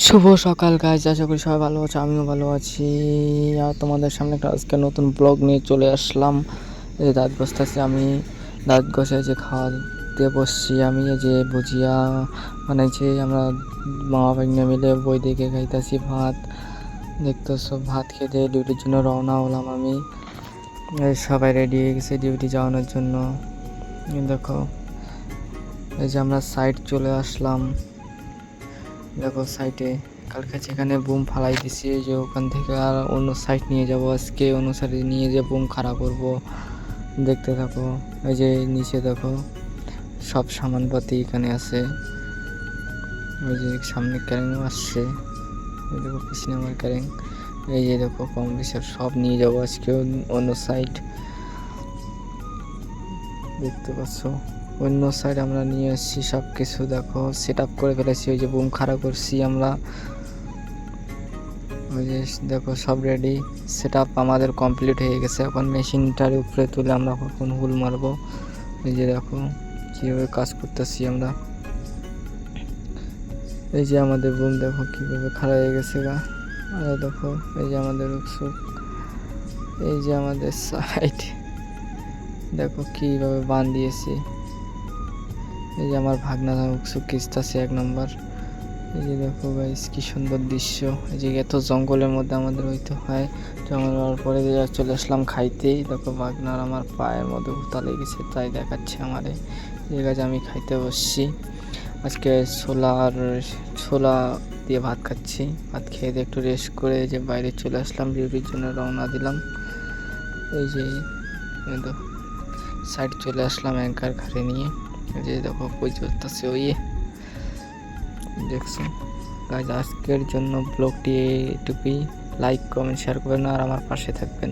শুভ সকাল গাইজ, আশা করি সবাই ভালো আছে, আমিও ভালো আছি। আর তোমাদের সামনে একটা আজকে নতুন ব্লগ নিয়ে চলে আসলাম। এই দাঁত ঘষতেছি আমি, দাঁত ঘষে যে খাওয়াতে বসছি আমি। এই যে ভুজিয়া বানাইছি আমরা মা ভাগ্নে মিলে, বই দেখে খাইতেছি ভাত। দেখতেছো, ভাত খেতে ডিউটির জন্য রওনা হলাম আমি। এই সবাই রেডি হয়ে গেছে ডিউটি যাওয়ানোর জন্য। দেখো, এই যে আমরা সাইড চলে আসলাম। দেখো সাইটে কালকে যেখানে বুম ফালাই দিছি, এই যে ওখান থেকে আর অন্য সাইড নিয়ে যাব আজকে, অন্য সাইডে নিয়ে যে বুম খাড়া করব। দেখতে থাকো। এই যে নিচে দেখো সব সামানপাতি এখানে আছে। ওই যে সামনে ক্যারেং আসছে, ওই দেখো পিছনে আমার ক্যারেং। এই যে দেখো কম বেশি সব নিয়ে যাব আজকে অন্য সাইড। দেখতে পাচ্ছ অন্য সাইড আমরা নিয়ে এসেছি সব কিছু। দেখো সেট আপ করে ফেলেছি, ওই যে বুম খাড়া করছি আমরা। ওই যে দেখো সব রেডি, সেট আপ আমাদের কমপ্লিট হয়ে গেছে। এখন মেশিনটার উপরে তুলে আমরা কখন হুল মারবো। এই যে দেখো কীভাবে কাজ করতেছি আমরা। এই যে আমাদের বুম দেখো কীভাবে খাড়া হয়ে গেছে গা। আর দেখো এই যে আমাদের উৎসুক, এই যে আমাদের সাইড দেখো কীভাবে বান দিয়েছি। এই যে আমার ভাগনা উৎসুক কিস্তাছে 1 নম্বর। এই যে দেখো গাইস কি সুন্দর দৃশ্য। এই যে এত জঙ্গলের মধ্যে আমাদের হইতে হয়, জঙ্গল হওয়ার পরে চলে আসলাম খাইতেই। দেখো বাগনার আমার পায়ের মধ্যে উতা লেগেছে, তাই দেখাচ্ছে আমারে। এই গাছ আমি খাইতে বসছি আজকে ছোলা দিয়ে ভাত খাচ্ছি। ভাত খেয়ে দিয়ে একটু রেস্ট করে যে বাইরে চলে আসলাম, ডিউটির জন্য রওনা দিলাম। এই যে সাইড চলে আসলাম অ্যাঙ্কার ঘাড়ে নিয়ে। এই যে দেখো কই চলতেছে ওই দেখছো গাইজ। আজকের জন্য ব্লগটি এইটুকুই। লাইক কমেন্ট শেয়ার করবেন আর আমার পাশে থাকবেন।